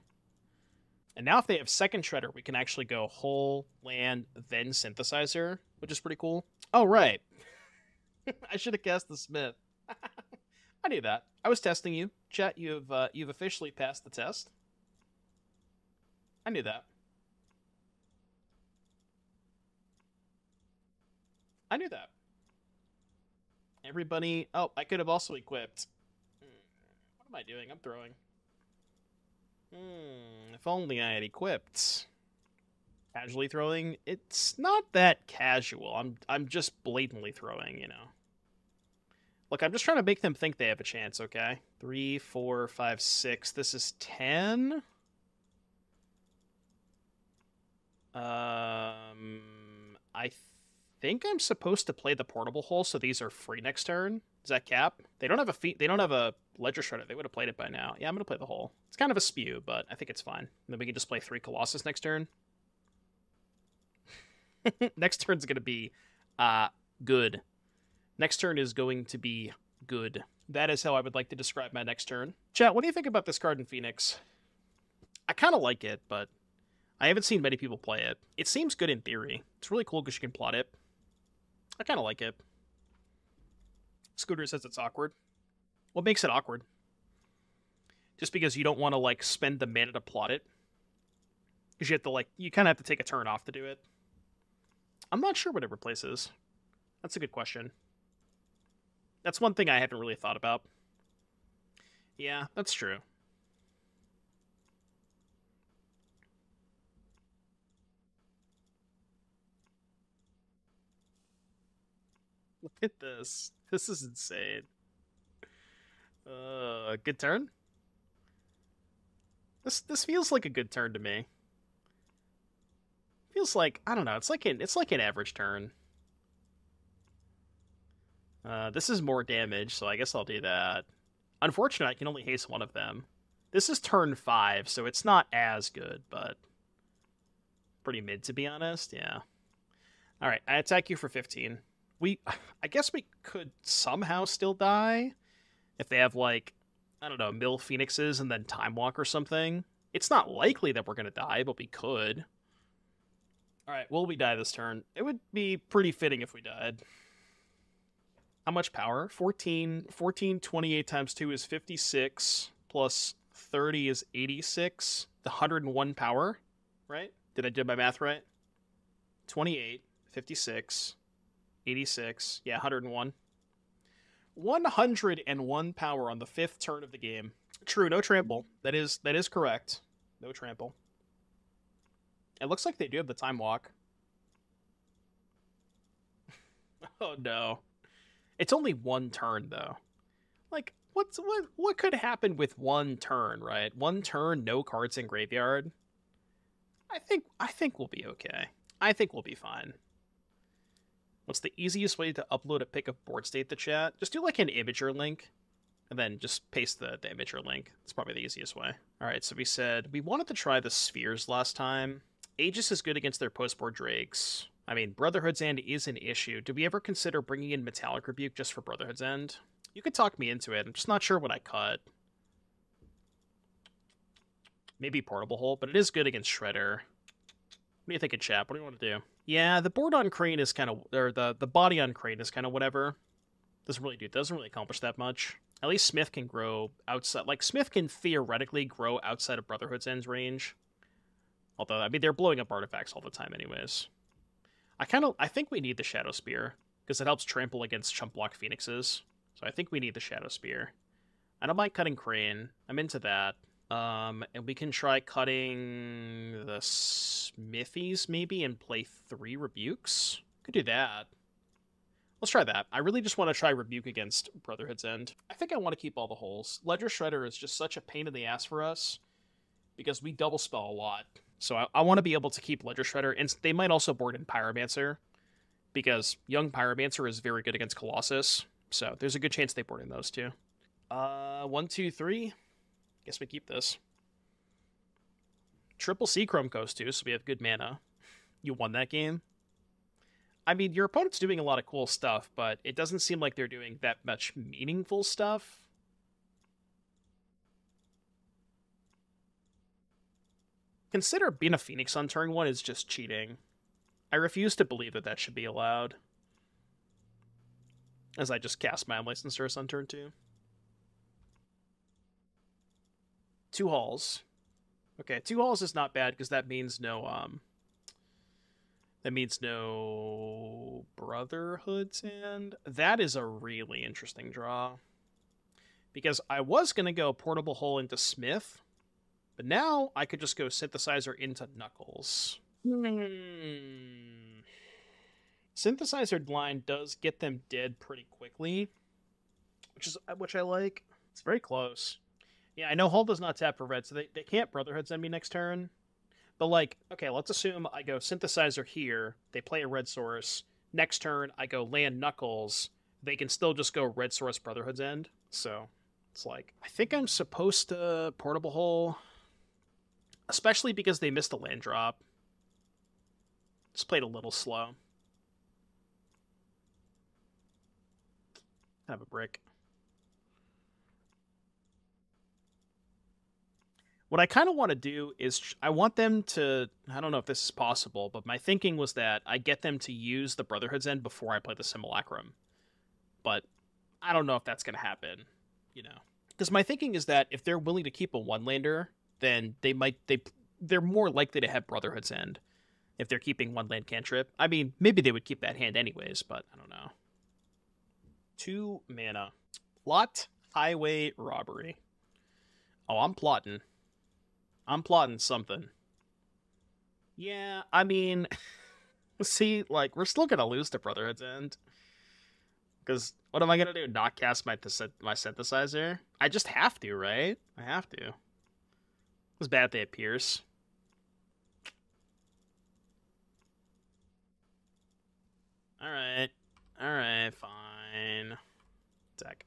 And now if they have second Shredder, we can actually go whole, land, then Synthesizer, which is pretty cool. Oh, right. I should have cast the Smith. I knew that. I was testing you. Chat, you've officially passed the test. I knew that. I knew that. Everybody... Oh, I could have also equipped. What am I doing? I'm throwing. If only I had equipped. Casually throwing? It's not that casual. I'm just blatantly throwing, you know. Look, I'm just trying to make them think they have a chance, okay? 3, 4, 5, 6. This is 10. I think I'm supposed to play the portable hole, so these are free next turn. Is that cap? They don't have they don't have a ledger shredder. They would have played it by now. Yeah, I'm gonna play the hole. It's kind of a spew, but I think it's fine. And then we can just play 3 Colossus next turn. Next turn's gonna be good. Next turn is going to be good. That is how I would like to describe my next turn. Chat, what do you think about this card in Phoenix? I kind of like it, but I haven't seen many people play it. It seems good in theory. It's really cool because you can plot it. I kind of like it. Scooter says it's awkward. What makes it awkward? Just because you don't want to, like, spend the mana to plot it? Because you have to, like, you kind of have to take a turn off to do it. I'm not sure what it replaces. That's a good question. That's one thing I haven't really thought about. Yeah, that's true. Look at this. This is insane. Good turn? This feels like a good turn to me. Feels like, I don't know, it's like an average turn. This is more damage, so I guess I'll do that. Unfortunately, I can only haste one of them. This is turn 5, so it's not as good, but pretty mid, to be honest. Yeah. Alright, I attack you for 15. I guess we could somehow still die if they have, like, I don't know, mill phoenixes and then time walk or something. It's not likely that we're gonna die, but we could. Alright, will we die this turn? It would be pretty fitting if we died. How much power? 14, 28 times 2 is 56, plus 30 is 86. The 101 power, right? Did I do my math right? 28, 56, 86, yeah, 101. 101 power on the 5th turn of the game. True, no trample. That is correct. No trample. It looks like they do have the time walk. Oh no. It's only one turn though. Like, what could happen with one turn, right? One turn, no cards in graveyard. I think we'll be okay. I think we'll be fine. What's the easiest way to upload a pic of board state to chat? Just do like an imager link, and then just paste the imager link. It's probably the easiest way. Alright, so we said we wanted to try the spheres last time. Aegis is good against their postboard drakes. I mean, Brotherhood's End is an issue. Did we ever consider bringing in Metallic Rebuke just for Brotherhood's End? You could talk me into it. I'm just not sure what I cut. Maybe Portable Hole, but it is good against Shredder. What do you think of chat? What do you want to do? Yeah, the board on Crane is kind of, or the body on Crane is kind of whatever. Doesn't really accomplish that much. At least Smith can grow outside, like Smith can theoretically grow outside of Brotherhood's End's range. Although, I mean, they're blowing up artifacts all the time anyways. I think we need the Shadow Spear, because it helps trample against chump block Phoenixes. So I think we need the Shadow Spear. I don't mind cutting Crane. I'm into that. And we can try cutting the Smithies, maybe, and play 3 Rebukes. Could do that. Let's try that. I really just want to try Rebuke against Brotherhood's End. I think I want to keep all the holes. Ledger Shredder is just such a pain in the ass for us, because we double spell a lot. So I want to be able to keep Ledger Shredder, and they might also board in Pyromancer, because young Pyromancer is very good against Colossus, so there's a good chance they board in those two. 1, 2, 3. Guess we keep this. Triple Seachrome Coast too, so we have good mana. You won that game. I mean, your opponent's doing a lot of cool stuff, but it doesn't seem like they're doing that much meaningful stuff. Consider being a Phoenix on turn 1 is just cheating. I refuse to believe that that should be allowed. As I just cast my Unlicensed Source on turn 2. 2 Halls. Okay, 2 Halls is not bad, because that means no, Brotherhood's End. That is a really interesting draw. Because I was going to go Portable Hole into Smith, but now I could just go Synthesizer into Knuckles. Synthesizer line does get them dead pretty quickly. which I like. It's very close. Yeah, I know Hull does not tap for red, so they can't Brotherhood Send me next turn. But, like, okay, let's assume I go Synthesizer here, they play a red source. Next turn, I go land Knuckles. They can still just go red source Brotherhood's End. So, it's like, I think I'm supposed to Portable Hull, especially because they missed a land drop. Just played a little slow. Have a brick. What I kind of want to do is I want them to, I don't know if this is possible, but my thinking was that I get them to use the Brotherhood's End before I play the Simulacrum. But I don't know if that's going to happen, you know. Because my thinking is that if they're willing to keep a one-lander, then they're more likely to have Brotherhood's End if they're keeping one-land cantrip. I mean, maybe they would keep that hand anyways, but I don't know. 2 mana. Plot Highway Robbery. Oh, I'm plotting. I'm plotting something. Yeah, I mean, see, like, we're still gonna lose to Brotherhood's End. Because what am I gonna do? Not cast my synthesizer? I just have to, right? I have to. It was bad they had Pierce. Alright. Alright, fine. Attack.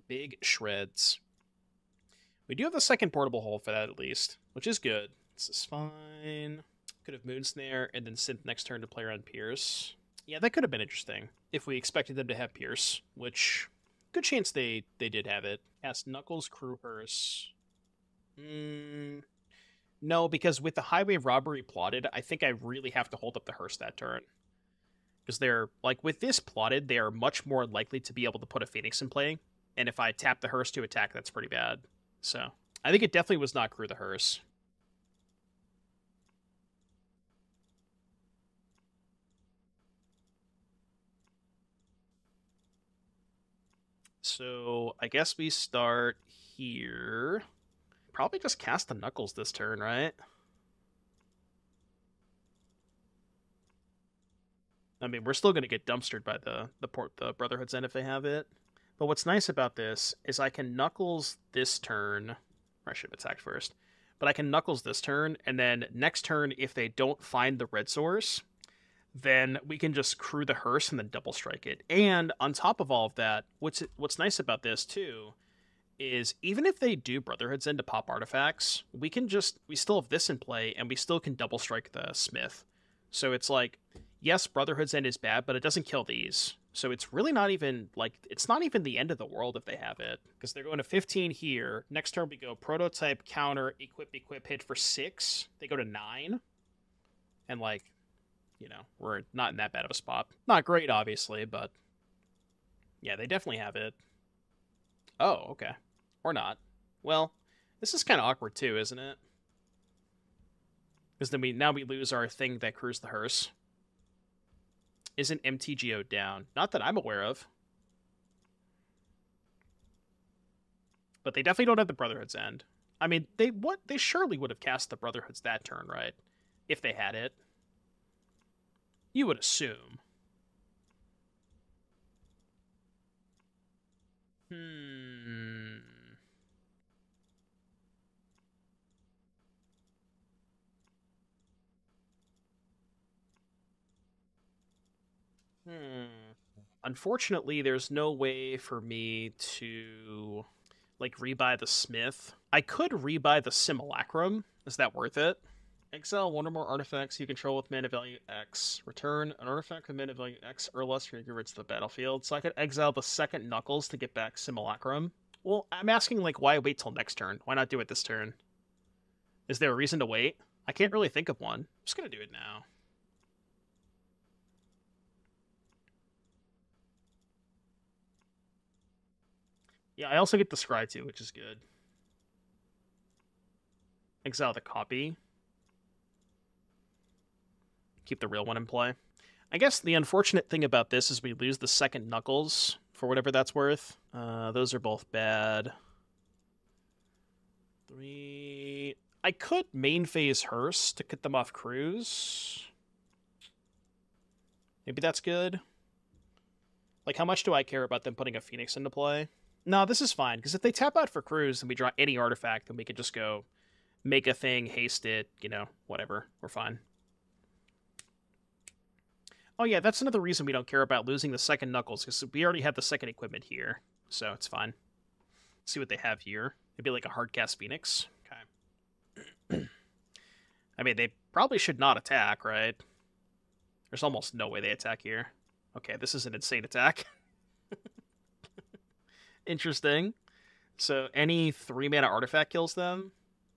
Big shreds. We do have the second portable hole for that at least, which is good. This is fine. Could have Moonsnare and then Synth next turn to play around Pierce. Yeah, that could have been interesting if we expected them to have Pierce, which good chance they did have it. Cast Knuckles, Crew Hearse. No, because with the Highway Robbery plotted, I think I really have to hold up the Hearse that turn. Because they're, like, with this plotted, they are much more likely to be able to put a Phoenix in play. And if I tap the Hearse to attack, that's pretty bad. So, I think it definitely was not Crew the Hearse. So, I guess we start here. Probably just cast the Knuckles this turn, right? I mean, we're still going to get dumpstered by the Brotherhood's End if they have it. But what's nice about this is I can Knuckles this turn. Or I should have attacked first. But I can Knuckles this turn, and then next turn, if they don't find the red source, then we can just Crew the Hearse and then double strike it. And on top of all of that, what's nice about this too is even if they do Brotherhood's End to pop artifacts, we still have this in play, and we still can double strike the Smith. So it's like, yes, Brotherhood's End is bad, but it doesn't kill these. So it's really not even, like, it's not even the end of the world if they have it. Because they're going to 15 here. Next turn we go Prototype, Counter, Equip, hit for 6. They go to 9. And, like, you know, we're not in that bad of a spot. Not great, obviously, but yeah, they definitely have it. Oh, okay. Or not. Well, this is kind of awkward too, isn't it? Because then we lose our thing that crews the hearse. Isn't MTGO down? Not that I'm aware of. But they definitely don't have the Brotherhood's End. I mean, they surely would have cast the Brotherhoods that turn, right? If they had it. You would assume. Unfortunately, there's no way for me to, like, rebuy the Smith. I could rebuy the Simulacrum. Is that worth it? Exile one or more artifacts you control with mana value X. Return an artifact with mana value X or less from your graveyard to the battlefield. So I could exile the second Knuckles to get back Simulacrum. Well, I'm asking, like, why wait till next turn? Why not do it this turn? Is there a reason to wait? I can't really think of one. I'm just gonna do it now. Yeah, I also get the Scry too, which is good. Exile the copy. Keep the real one in play. I guess the unfortunate thing about this is we lose the second Knuckles, for whatever that's worth. Those are both bad. 3... I could main phase Hearse to get them off Cruise. Maybe that's good. Like, how much do I care about them putting a Phoenix into play? No, this is fine, because if they tap out for Cruise and we draw any artifact, then we could just go make a thing, haste it, you know, whatever. We're fine. Oh yeah, that's another reason we don't care about losing the second Knuckles, because we already have the second equipment here, so it's fine. Let's see what they have here. Maybe like a Hardcast Phoenix. Okay. I mean, they probably should not attack, right? There's almost no way they attack here. Okay, this is an insane attack. Interesting. So any 3-mana artifact kills them,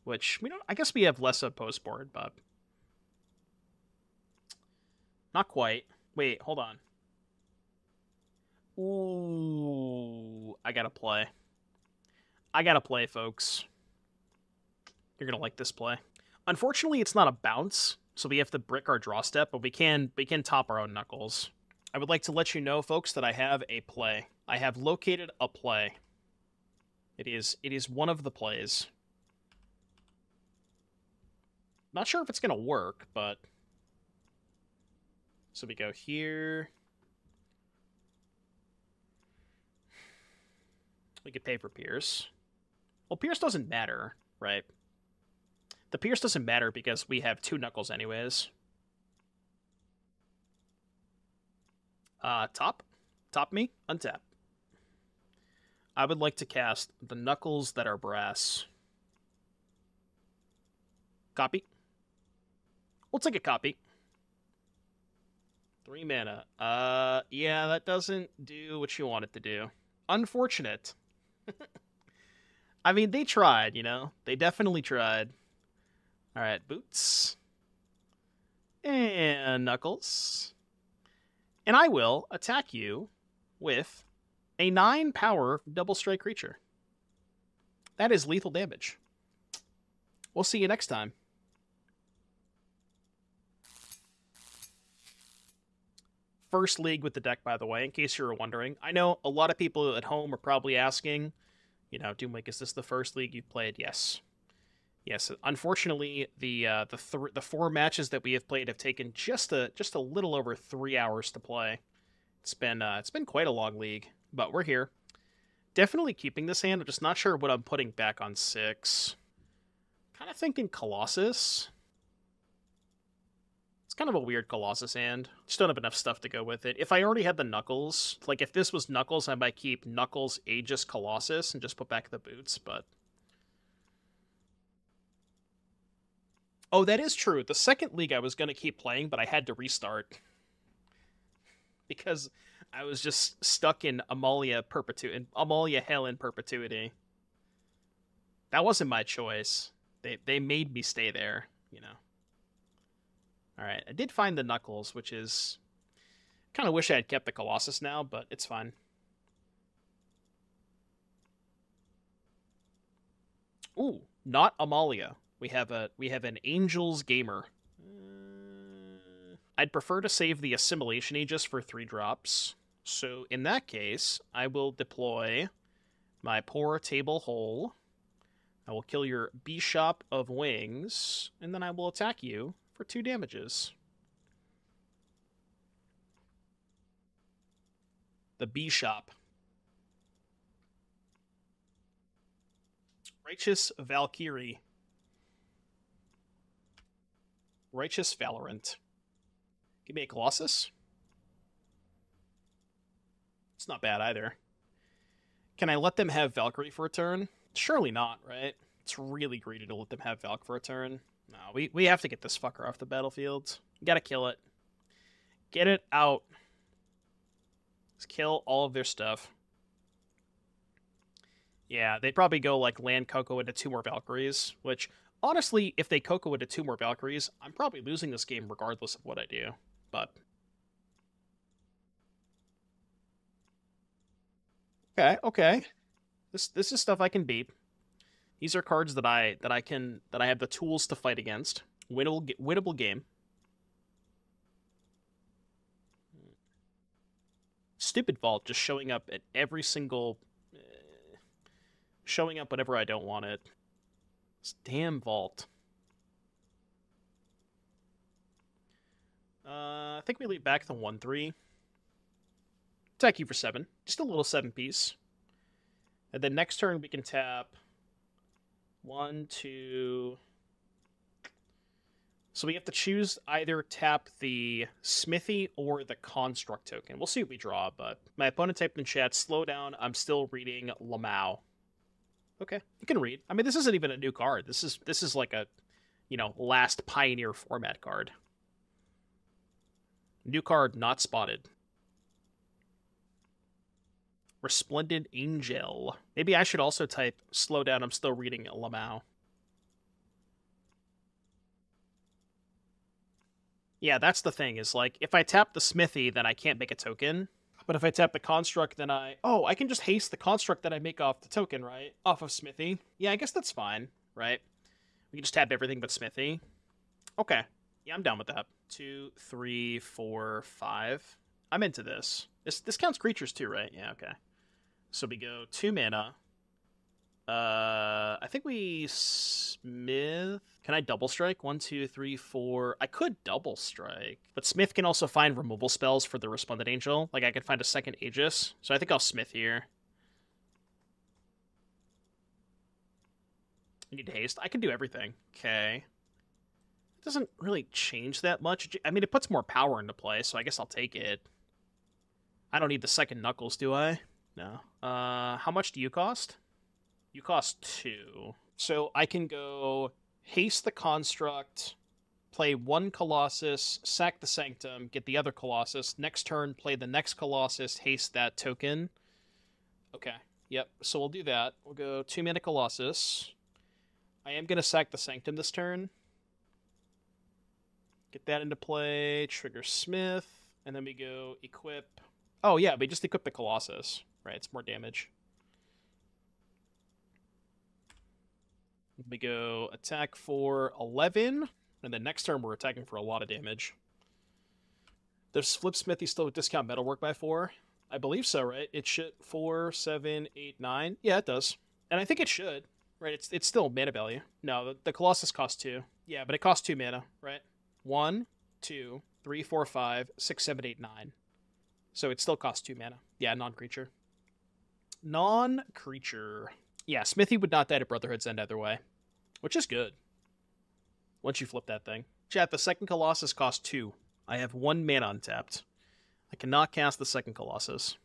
which we don't. I guess we have less of post board, but not quite. Wait, hold on. Ooh, I gotta play. I gotta play, folks. You're gonna like this play. Unfortunately, it's not a bounce, so we have to brick our draw step, but we can top our own Knuckles. I would like to let you know, folks, that I have a play. I have located a play. It is one of the plays. Not sure if it's gonna work, but so we go here. We could pay for Pierce. Well, Pierce doesn't matter, right? The Pierce doesn't matter because we have 2 Knuckles anyways. Top me, untap. I would like to cast the Knuckles that are brass. Copy. We'll take a copy. 3 mana. Yeah, that doesn't do what you want it to do. Unfortunate. I mean, they tried, you know? They definitely tried. Alright, Boots. And Knuckles. And I will attack you with a 9-power double strike creature. That is lethal damage. We'll see you next time. First league with the deck, by the way, in case you were wondering. I know a lot of people at home are probably asking, you know, Doomwake, is this the first league you've played? Yes. Yes, unfortunately, the 4 matches that we have played have taken just a little over 3 hours to play. It's been quite a long league, but we're here. Definitely keeping this hand. I'm just not sure what I'm putting back on 6. Kind of thinking Colossus. It's kind of a weird Colossus hand. Just don't have enough stuff to go with it. If I already had the Knuckles, like if this was Knuckles, I might keep Knuckles, Aegis, Colossus, and just put back the Boots, but... Oh, that is true. The second league I was going to keep playing, but I had to restart. Because I was just stuck in Amalia Hell in perpetuity. That wasn't my choice. They made me stay there, you know. Alright, I did find the Knuckles, which is... kind of wish I had kept the Colossus now, but it's fine. Ooh, not Amalia. We have an Angel's Gamer. I'd prefer to save the Assimilation Aegis for 3 drops. So in that case, I will deploy my Poor Table Hole. I will kill your Bishop of Wings, and then I will attack you for 2 damages. The Bishop. Righteous Valkyrie. Righteous Valorant. Give me a Colossus. It's not bad either. Can I let them have Valkyrie for a turn? Surely not, right? It's really greedy to let them have Valk for a turn. No, we have to get this fucker off the battlefield. You gotta kill it. Get it out. Let's kill all of their stuff. Yeah, they'd probably go like land Coco into 2 more Valkyries, which... honestly, if they Coco into 2 more Valkyries, I'm probably losing this game regardless of what I do. But okay. This is stuff I can beat. These are cards that I have the tools to fight against. Winnable game. Stupid Vault just showing up at every single showing up whenever I don't want it. This damn Vault. I think we leave back the 1/3. Attack you for 7. Just a little 7-piece. And then next turn we can tap 1, 2. So we have to choose either tap the Smithy or the Construct token. We'll see what we draw, but my opponent typed in chat, slow down, I'm still reading Lamau. Okay, you can read. I mean, this isn't even a new card. This is like a, last Pioneer format card. New card not spotted. Resplendent Angel. Maybe I should also type, slow down, I'm still reading Lamau. Yeah, that's the thing, is like, if I tap the Smithy, then I can't make a token. But if I tap the Construct, then I can just haste the Construct that I make off the token, right? Off of Smithy. Yeah, I guess that's fine, right? We can just tap everything but Smithy. Okay. Yeah, I'm down with that. 2, 3, 4, 5. I'm into this. This counts creatures too, right? Yeah, okay. So we go 2 mana. I think we Smith. Can I double strike? 1, 2, 3, 4. I could double strike, but Smith can also find removal spells for the Resplendent Angel. Like I could find a second Aegis, so I think I'll Smith here. I need haste. I can do everything. Okay. It doesn't really change that much. I mean, it puts more power into play, so I guess I'll take it. I don't need the second Knuckles, do I? No. How much do you cost? You cost 2. So I can go haste the Construct, play 1 Colossus, sack the Sanctum, get the other Colossus. Next turn, play the next Colossus, haste that token. Okay, yep, so we'll do that. We'll go 2 mana Colossus. I am going to sack the Sanctum this turn. Get that into play, trigger Smith, and then we go equip. Oh yeah, we just equip the Colossus. Right, it's more damage. We go attack for 11, and then next turn we're attacking for a lot of damage. Does Flip Smithy still discount Metalwork by 4? I believe so, right? It should 4, 7, 8, 9. Yeah, it does. And I think it should, right? It's still mana value. No, the Colossus costs 2. Yeah, but it costs 2 mana, right? 1, 2, 3, 4, 5, 6, 7, 8, 9. So it still costs 2 mana. Yeah, non-creature. Non-creature. Yeah, Smithy would not die to Brotherhood's End either way, which is good. Once you flip that thing. Chat, the second Colossus costs 2. I have 1 mana untapped. I cannot cast the second Colossus.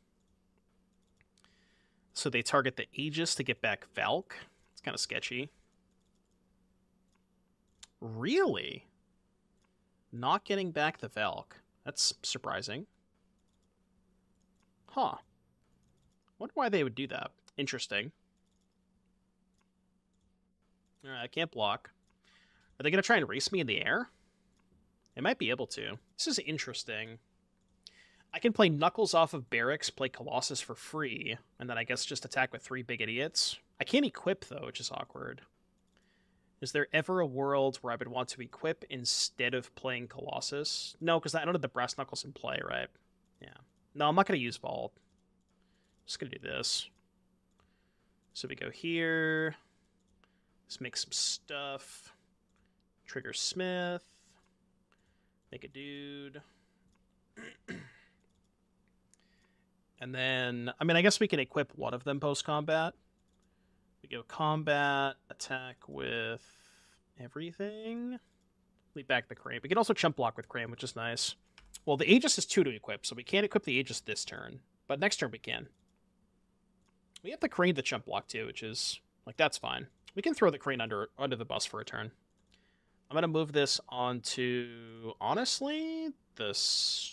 So they target the Aegis to get back Valk. It's kind of sketchy. Really? Not getting back the Valk. That's surprising. Huh. Wonder why they would do that. Interesting. Alright, I can't block. Are they going to try and race me in the air? They might be able to. This is interesting. I can play Knuckles off of Barracks, play Colossus for free, and then I guess just attack with 3 big idiots. I can't equip, though, which is awkward. Is there ever a world where I would want to equip instead of playing Colossus? No, because I don't have the Brass Knuckles in play, right? Yeah. No, I'm not going to use Vault. Just going to do this. So we go here. Let's make some stuff. Trigger Smith. Make a dude. And then, I mean, I guess we can equip one of them post-combat. We go combat, attack with everything. Leave back the Crane. We can also chump block with Crane, which is nice. Well, the Aegis is 2 to equip, so we can't equip the Aegis this turn. But next turn we can. We have the Crane to chump block too, which is, like, that's fine. We can throw the Crane under the bus for a turn. I'm going to move this onto, honestly, this...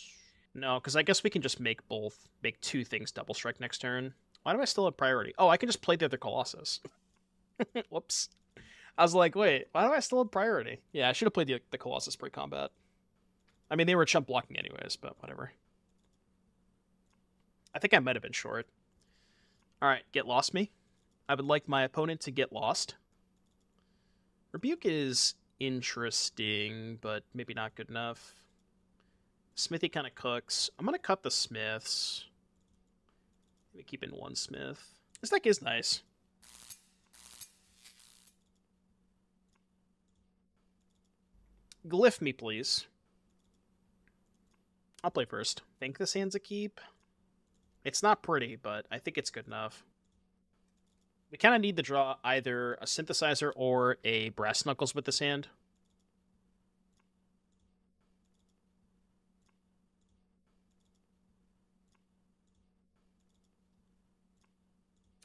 No, because I guess we can just make 2 things double strike next turn. Why do I still have priority? Oh, I can just play the other Colossus. Whoops. I was like, wait, why do I still have priority? Yeah, I should have played the Colossus pre-combat. I mean, they were chump blocking anyways, but whatever. I think I might have been short. Alright, get lost me. I would like my opponent to get lost. Rebuke is interesting, but maybe not good enough. Smithy kind of cooks. I'm going to cut the Smiths. Maybe keep in 1 Smith. This deck is nice. Glyph me, please. I'll play first. Think this hand's a keep? It's not pretty, but I think it's good enough. We kind of need to draw either a Synthesizer or a Brass Knuckles with this hand.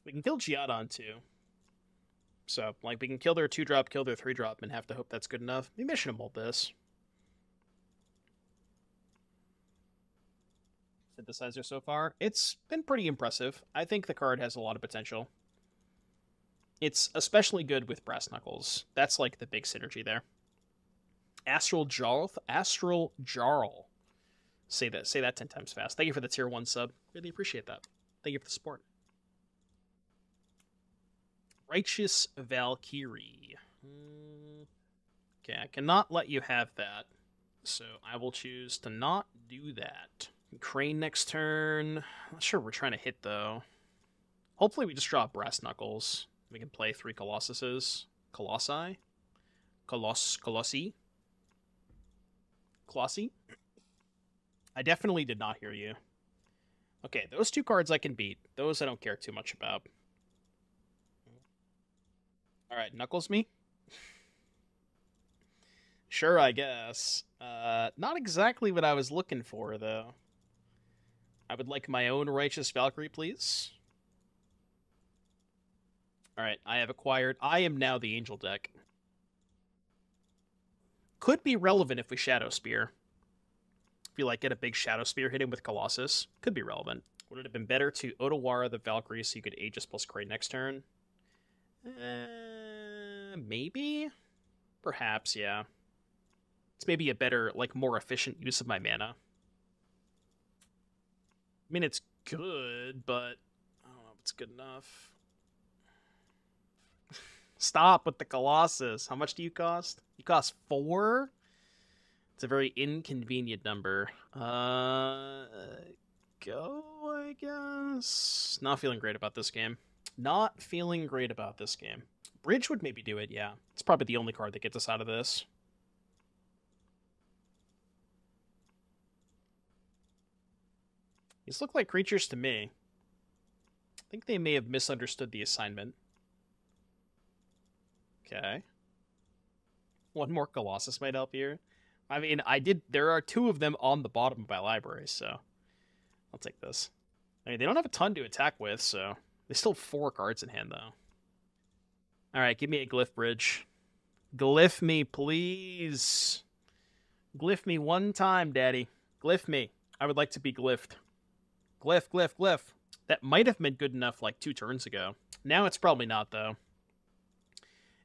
We can kill Geodon too. So, like, we can kill their 2-drop, kill their 3-drop, and have to hope that's good enough. Maybe I should have mulled this. Synthesizer so far. It's been pretty impressive. I think the card has a lot of potential. It's especially good with Brass Knuckles. That's, like, the big synergy there. Astral Jarl. Astral Jarl. Say that 10 times fast. Thank you for the tier 1 sub. Really appreciate that. Thank you for the support. Righteous Valkyrie. Okay, I cannot let you have that. So I will choose to not do that. Crane next turn. Not sure what we're trying to hit, though. Hopefully we just draw Brass Knuckles. We can play 3 Colossuses. Colossi? Colossi? Colossi? I definitely did not hear you. Okay, those 2 cards I can beat. Those I don't care too much about. Alright, Knuckles me? Sure, I guess. Not exactly what I was looking for, though. I would like my own Righteous Valkyrie, please. Alright, I have acquired... I am now the Angel deck. Could be relevant if we Shadow Spear. If you, like, get a big Shadow Spear hit him with Colossus. Could be relevant. Would it have been better to Otawara the Valkyrie so you could Aegis plus Crane next turn? Maybe? Perhaps, yeah. It's maybe a better, like, more efficient use of my mana. I mean, it's good, but I don't know if it's good enough. Stop with the Colossus. How much do you cost? You cost 4? It's a very inconvenient number. Go, I guess. Not feeling great about this game. Not feeling great about this game. Bridge would maybe do it, yeah. It's probably the only card that gets us out of this. These look like creatures to me. I think they may have misunderstood the assignment. Okay. One more Colossus might help here. I mean, there are 2 of them on the bottom of my library, so I'll take this. I mean, they don't have a ton to attack with, so they still have 4 cards in hand, though. Alright, give me a Glyph Bridge. Glyph me, please. Glyph me one time, Daddy. Glyph me. I would like to be glyphed. Glyph, glyph, glyph. That might have been good enough like 2 turns ago. Now it's probably not, though.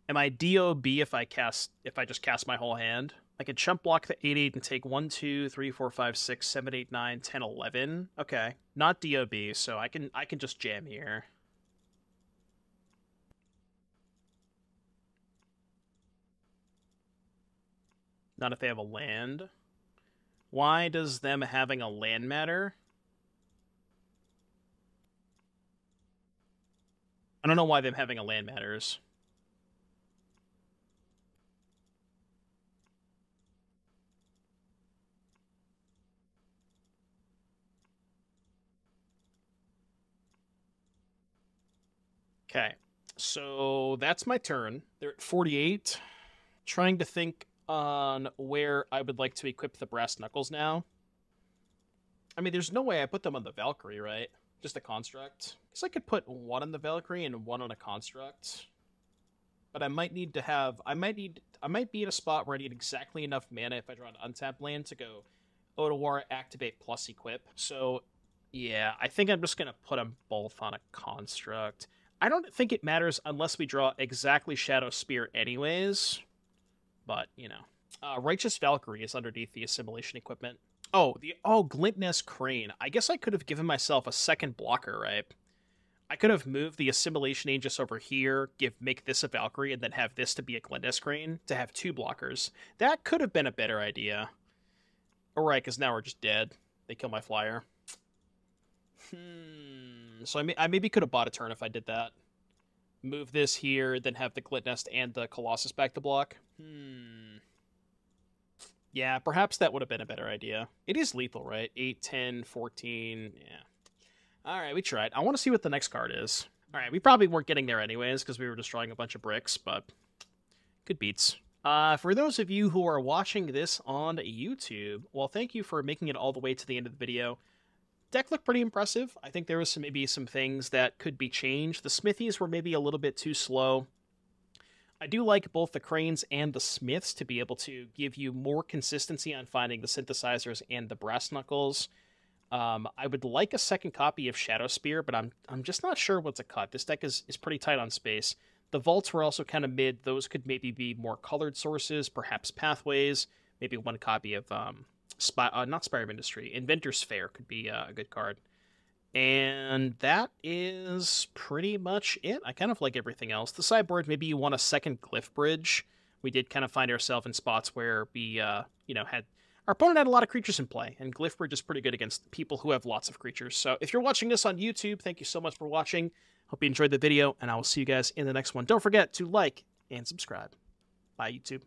Am I DOB if I just cast my whole hand? I can chump block the 8/8 and take 1, 2, 3, 4, 5, 6, 7, 8, 9, 10, 11. Okay. Not DOB, so I can just jam here. Not if they have a land. Why does them having a land matter? I don't know why them having a land matters. Okay, so that's my turn. They're at 48. Trying to think on where I would like to equip the Brass Knuckles now. I mean, there's no way I put them on the Valkyrie, right? Just a construct. I guess I could put 1 on the Valkyrie and 1 on a construct. But I might need to have... I might be in a spot where I need exactly enough mana if I draw an untapped land to go Otawara, activate, plus equip. So, yeah, I think I'm just going to put them both on a construct. I don't think it matters unless we draw exactly Shadow Spear anyways. But, you know. Righteous Valkyrie is underneath the Assimilation equipment. Oh, Glintness Crane. I guess I could have given myself a second blocker, right? I could have moved the Assimilation Aegis over here, make this a Valkyrie, and then have this to be a Glintness Crane, to have 2 blockers. That could have been a better idea. Alright, because now we're just dead. They kill my flyer. So I maybe could have bought a turn if I did that. Move this here, then have the Glintnest and the Colossus back to block. Yeah, perhaps that would have been a better idea. It is lethal, right? 8, 10, 14, yeah. Alright, we tried. I want to see what the next card is. Alright, we probably weren't getting there anyways, because we were destroying a bunch of bricks, but good beats. For those of you who are watching this on YouTube, well, thank you for making it all the way to the end of the video. Deck looked pretty impressive. I think there was maybe some things that could be changed. The Smithies were maybe a little bit too slow. I do like both the Cranes and the Smiths to be able to give you more consistency on finding the Synthesizers and the Brass Knuckles. I would like a second copy of Shadow Spear, but I'm just not sure what's a cut. This deck is pretty tight on space. The Vaults were also kind of mid. Those could maybe be more colored sources, perhaps Pathways, maybe one copy of not Spire of Industry. Inventor's Fair could be a good card. And that is pretty much it. I kind of like everything else. The sideboard, maybe you want a second Glyph Bridge. We did kind of find ourselves in spots where we, had... Our opponent had a lot of creatures in play, and Glyph Bridge is pretty good against people who have lots of creatures. So if you're watching this on YouTube, thank you so much for watching. Hope you enjoyed the video, and I will see you guys in the next one. Don't forget to like and subscribe. Bye, YouTube.